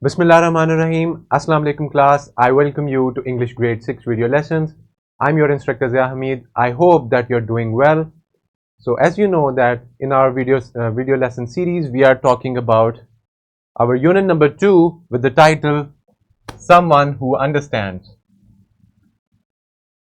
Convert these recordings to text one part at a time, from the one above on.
Bismillahirrahmanirrahim. Assalamu alaikum class. I welcome you to English grade 6 video lessons. I'm your instructor Zia Hamid. I hope that you're doing well. So as you know that in our video lesson series we are talking about our unit number 2 with the title Someone Who Understands.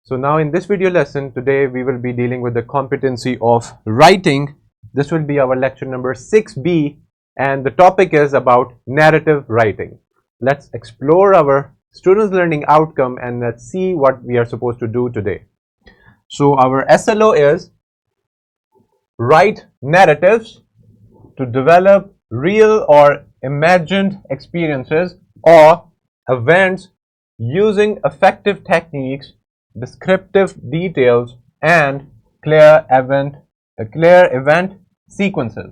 So now in this video lesson today we will be dealing with the competency of writing. This will be our lecture number 6B and the topic is about narrative writing. Let's explore our students' learning outcome and let's see what we are supposed to do today. So our SLO is write narratives to develop real or imagined experiences or events using effective techniques, descriptive details and clear event sequences.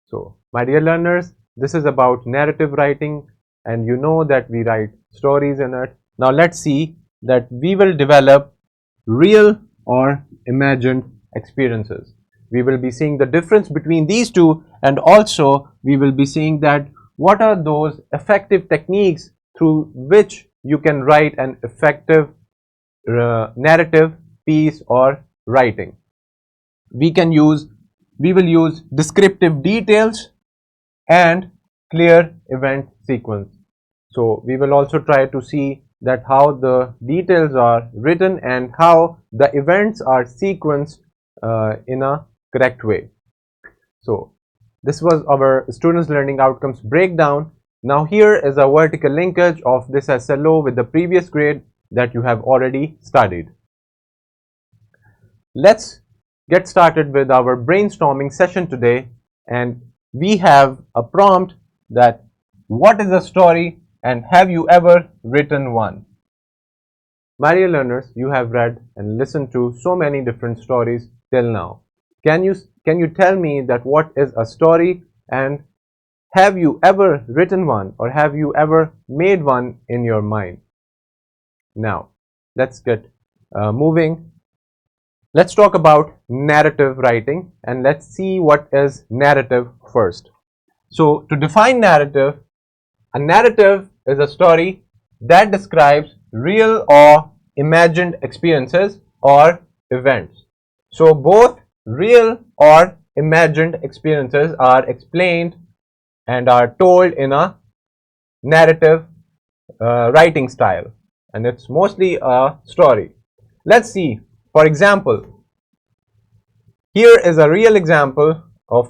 So my dear learners, this is about narrative writing and you know that we write stories in it. Now let's see that we will develop real or imagined experiences. We will be seeing the difference between these two and also we will be seeing that what are those effective techniques through which you can write an effective narrative piece or writing. We will use descriptive details and clear event sequence. So we will also try to see that how the details are written and how the events are sequenced in a correct way. So this was our students learning outcomes breakdown. Now here is a vertical linkage of this SLO with the previous grade that you have already studied. Let's get started with our brainstorming session today, and we have a prompt that what is a story and have you ever written one? My dear learners, you have read and listened to so many different stories till now. Can you tell me that what is a story and have you ever written one or have you ever made one in your mind? Now let's get moving. Let's talk about narrative writing and let's see what is narrative first. So to define narrative, a narrative is a story that describes real or imagined experiences or events. So both real or imagined experiences are explained and are told in a narrative writing style, and it's mostly a story. Let's see. For example, here is a real example of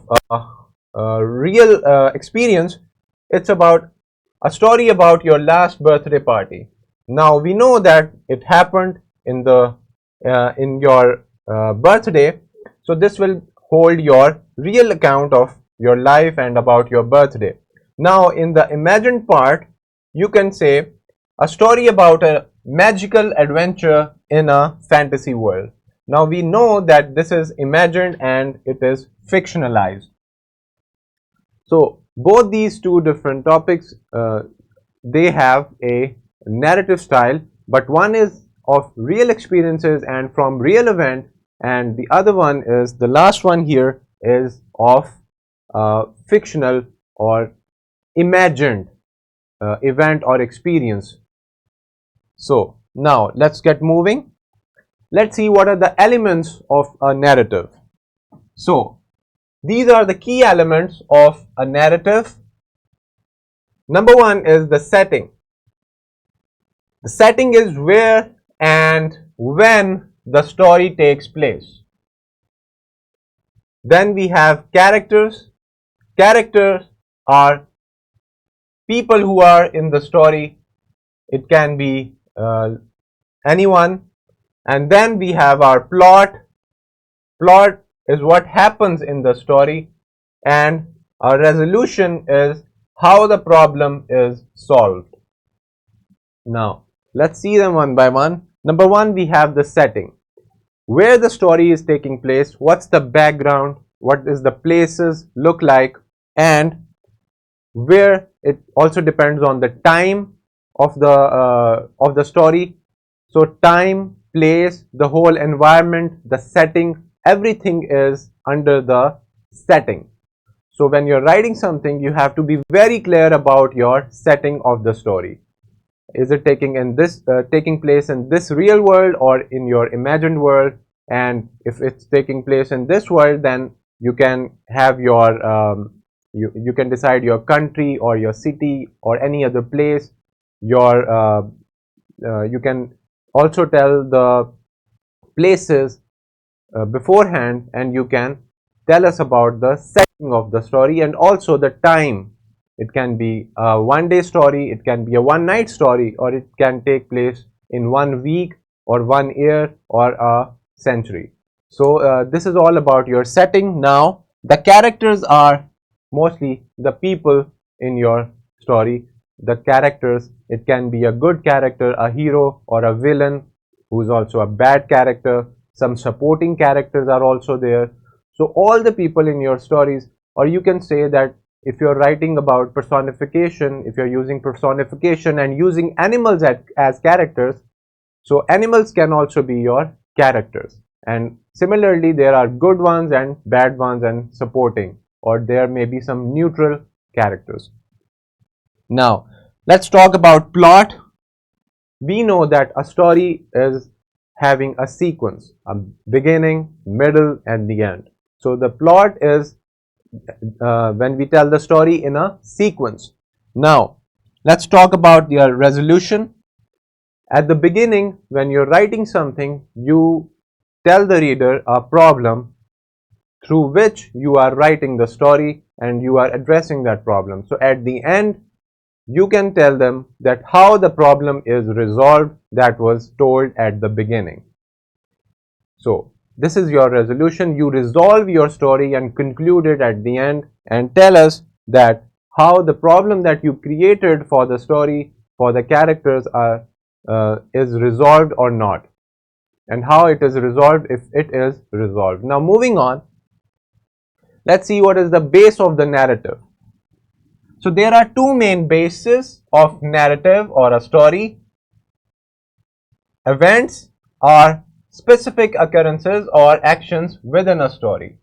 a real experience. It's about a story about your last birthday party. Now we know that it happened in your birthday, so this will hold your real account of your life and about your birthday. Now in the imagined part, you can say a story about a magical adventure in a fantasy world. Now we know that this is imagined and it is fictionalized. So both these two different topics, they have a narrative style, but one is of real experiences and from real event, and the other one is, the last one here, is of fictional or imagined event or experience. So now let's get moving. Let's see what are the elements of a narrative. So these are the key elements of a narrative. Number one is the setting. The setting is where and when the story takes place. Then we have characters. Characters are people who are in the story. It can be anyone. And then we have our plot. Plot is what happens in the story, and our resolution is how the problem is solved. Now let's see them one by one. Number one, we have the setting, where the story is taking place, what's the background, what is the places look like, and where it also depends on the time of the story. So time, place, the whole environment, the setting, everything is under the setting. So when you're writing something, you have to be very clear about your setting of the story. Is it taking place in this real world or in your imagined world? And if it's taking place in this world, then you can have your you can decide your country or your city or any other place. Your You can also tell the places beforehand, and you can tell us about the setting of the story and also the time. It can be a 1 day story, it can be a 1 night story, or it can take place in 1 week or 1 year or a century. So this is all about your setting. Now the characters are mostly the people in your story. The characters, it can be a good character, a hero, or a villain who is also a bad character. Some supporting characters are also there. So all the people in your stories, or you can say that if you're writing about personification, if you're using personification and using animals as characters, so animals can also be your characters. And similarly, there are good ones and bad ones and supporting, or there may be some neutral characters. Now let's talk about plot. We know that a story is having a sequence, a beginning, middle, and the end. So the plot is when we tell the story in a sequence. Now let's talk about your resolution. At the beginning, when you're writing something, you tell the reader a problem through which you are writing the story and you are addressing that problem. So at the end, you can tell them that how the problem is resolved that was told at the beginning. So this is your resolution. You resolve your story and conclude it at the end and tell us that how the problem that you created for the story, for the characters is resolved or not, and how it is resolved if it is resolved. Now moving on, let's see what is the base of the narrative. So there are two main bases of narrative or a story. Events are specific occurrences or actions within a story.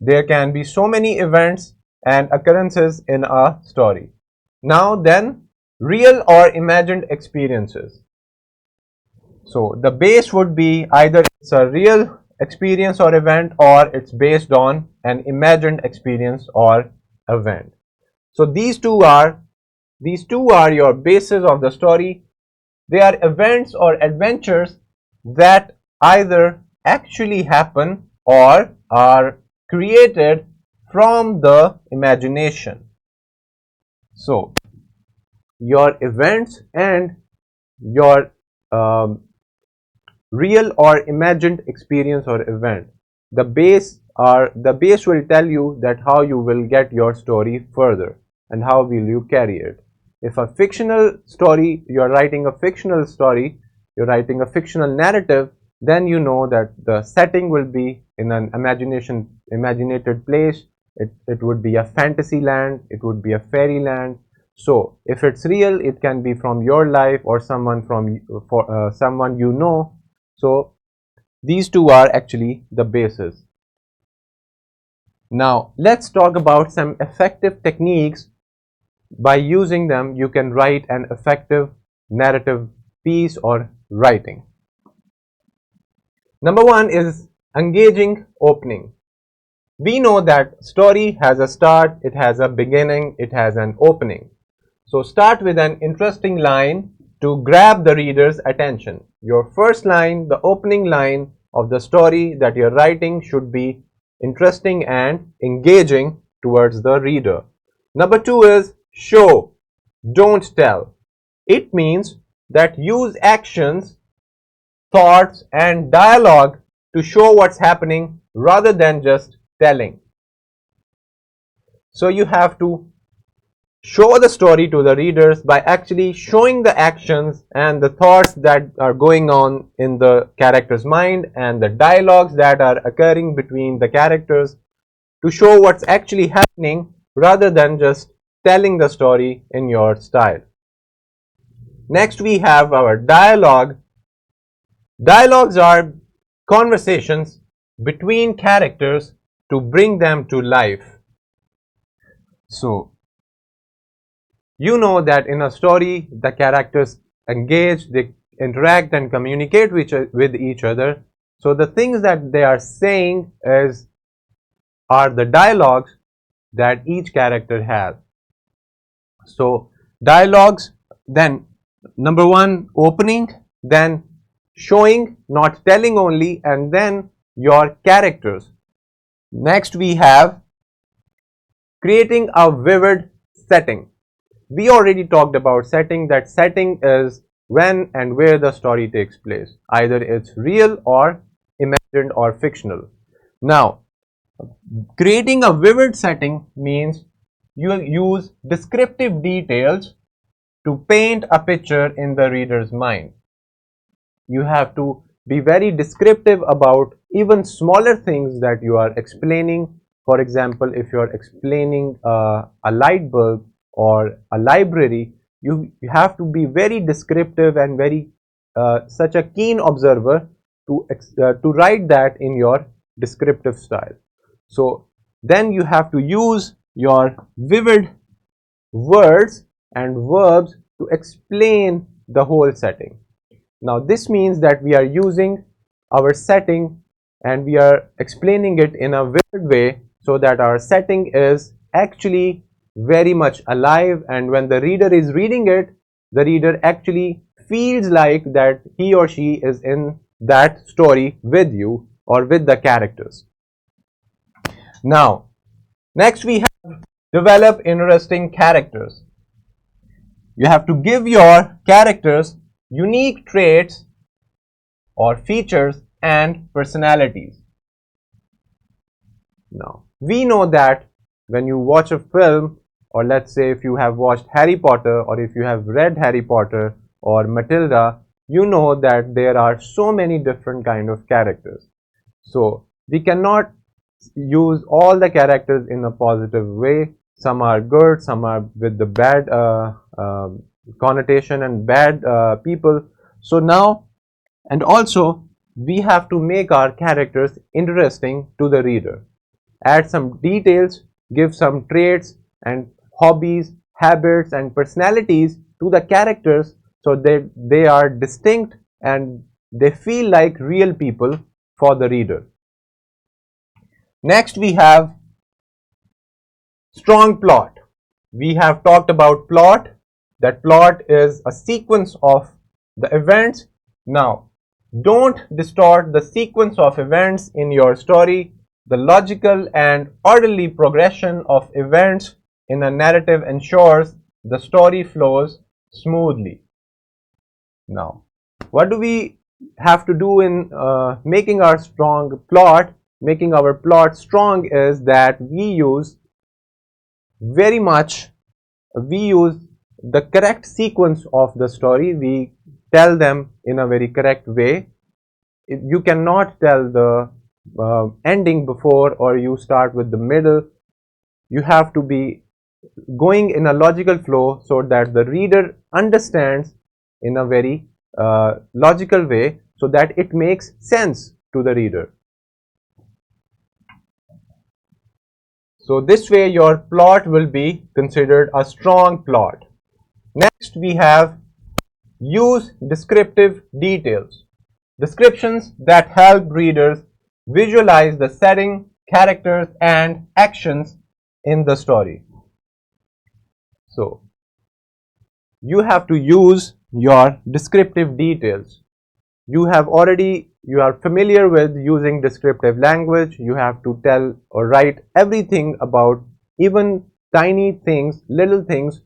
There can be so many events and occurrences in a story. Now then, real or imagined experiences. So the base would be either it's a real experience or event, or it's based on an imagined experience or event. So these two are your bases of the story. They are events or adventures that either actually happen or are created from the imagination. So your events and your real or imagined experience or event, the base will tell you that how you will get your story further and how will you carry it. If a fictional story, you're writing a fictional story, you're writing a fictional narrative, then you know that the setting will be in an imaginated place. It would be a fantasy land, it would be a fairy land. So if it's real, it can be from your life or someone someone you know. So these two are actually the bases. Now let's talk about some effective techniques. By using them, you can write an effective narrative piece or writing. Number one is engaging opening. We know that story has a start, it has a beginning, it has an opening. So start with an interesting line to grab the reader's attention. Your first line, the opening line of the story that you're writing, should be interesting and engaging towards the reader. Number two is show, don't tell. It means that use actions, thoughts, and dialogue to show what's happening rather than just telling. So you have to show the story to the readers by actually showing the actions and the thoughts that are going on in the character's mind and the dialogues that are occurring between the characters, to show what's actually happening rather than just telling the story in your style. Next we have our dialogue. Dialogues are conversations between characters to bring them to life. So you know that in a story the characters engage, they interact and communicate with each other. So the things that they are saying are the dialogues that each character has. So dialogues, then number one, opening, then showing, not telling only, and then your characters. Next we have creating a vivid setting. We already talked about setting. That setting is when and where the story takes place. Either it's real or imagined or fictional. Now, creating a vivid setting means you use descriptive details to paint a picture in the reader's mind. You have to be very descriptive about even smaller things that you are explaining. For example, if you are explaining a light bulb or a library, you have to be very descriptive and very such a keen observer to write that in your descriptive style. So then you have to use your vivid words and verbs to explain the whole setting. Now this means that we are using our setting and we are explaining it in a vivid way so that our setting is actually very much alive, and when the reader is reading it, the reader actually feels like that he or she is in that story with you or with the characters. Now, next we have develop interesting characters. You have to give your characters unique traits or features and personalities. Now, we know that when you watch a film, or let's say if you have watched Harry Potter or if you have read Harry Potter or Matilda, you know that there are so many different kind of characters. So we cannot use all the characters in a positive way. Some are good, some are with the bad connotation and bad people. So now, and also we have to make our characters interesting to the reader. Add some details, give some traits and hobbies, habits and personalities to the characters so that they are distinct and they feel like real people for the reader. Next we have strong plot. We have talked about plot. That plot is a sequence of the events. Now, don't distort the sequence of events in your story. The logical and orderly progression of events in a narrative ensures the story flows smoothly. Now, what do we have to do in making our strong plot? Making our plot strong is that we use the correct sequence of the story. We tell them in a very correct way. You cannot tell the ending before, or you start with the middle. You have to be going in a logical flow so that the reader understands in a very logical way, so that it makes sense to the reader. So this way your plot will be considered a strong plot. Next we have use descriptive details. Descriptions that help readers visualize the setting, characters and actions in the story. So you have to use your descriptive details. You are familiar with using descriptive language. You have to tell or write everything about even tiny things, little things,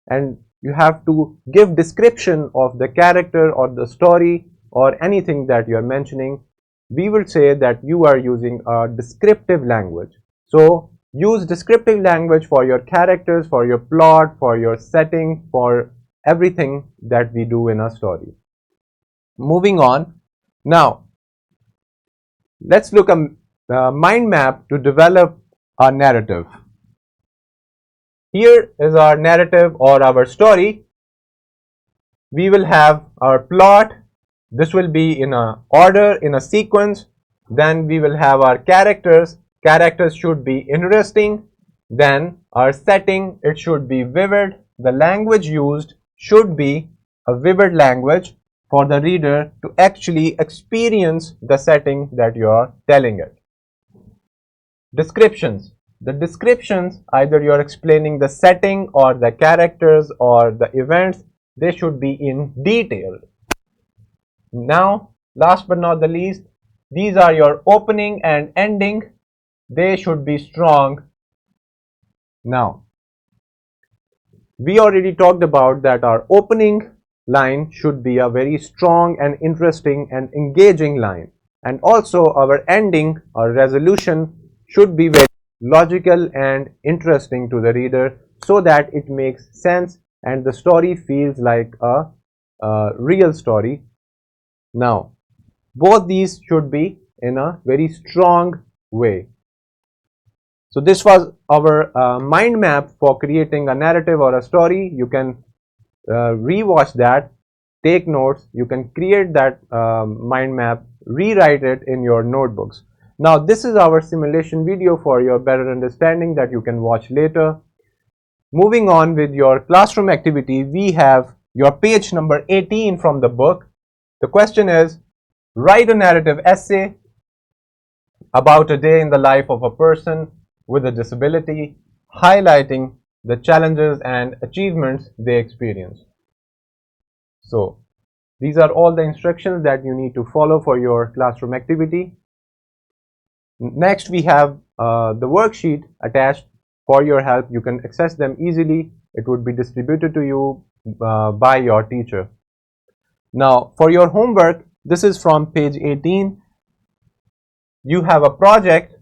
and you have to give description of the character or the story or anything that you are mentioning. We will say that you are using a descriptive language. So use descriptive language for your characters, for your plot, for your setting, for everything that we do in a story. Moving on. Now, let's look at a mind map to develop a narrative. Here is our narrative or our story. We will have our plot. This will be in a order, in a sequence. Then we will have our characters. Characters should be interesting. Then our setting, it should be vivid. The language used should be a vivid language for the reader to actually experience the setting that you are telling it. Descriptions. The descriptions, either you are explaining the setting or the characters or the events, they should be in detail. Now, last but not the least, these are your opening and ending. They should be strong. Now, we already talked about that our opening line should be a very strong and interesting and engaging line, and also our ending or resolution should be very logical and interesting to the reader, so that it makes sense and the story feels like a real story. Now, both these should be in a very strong way. So this was our mind map for creating a narrative or a story. You can rewatch that, take notes, you can create that mind map, rewrite it in your notebooks. Now this is our simulation video for your better understanding that you can watch later. Moving on with your classroom activity, we have your page number 18 from the book. The question is, write a narrative essay about a day in the life of a person with a disability, highlighting the challenges and achievements they experience. So these are all the instructions that you need to follow for your classroom activity. Next, we have the worksheet attached for your help. You can access them easily. It would be distributed to you by your teacher. Now, for your homework, this is from page 18. You have a project.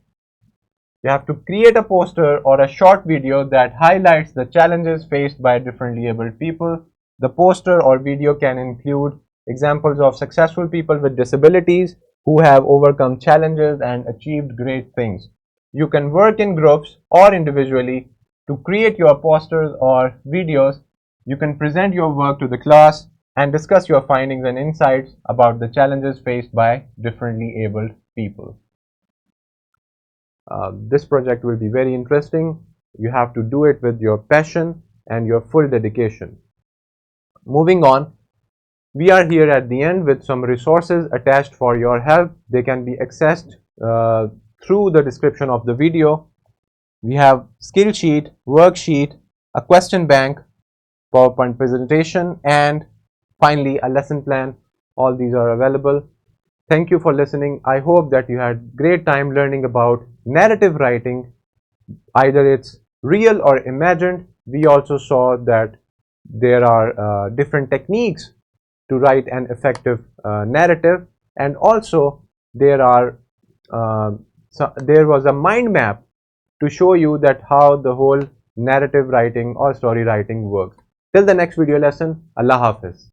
You have to create a poster or a short video that highlights the challenges faced by differently abled people. The poster or video can include examples of successful people with disabilities who have overcome challenges and achieved great things. You can work in groups or individually to create your posters or videos. You can present your work to the class and discuss your findings and insights about the challenges faced by differently abled people. This project will be very interesting. You have to do it with your passion and your full dedication. Moving on, we are here at the end with some resources attached for your help. They can be accessed through the description of the video. We have skill sheet, worksheet, a question bank, PowerPoint presentation, and finally a lesson plan. All these are available. Thank you for listening. I hope that you had great time learning about narrative writing. Either it's real or imagined. We also saw that there are different techniques to write an effective narrative, and also there was a mind map to show you that how the whole narrative writing or story writing works. Till the next video lesson, Allah Hafiz.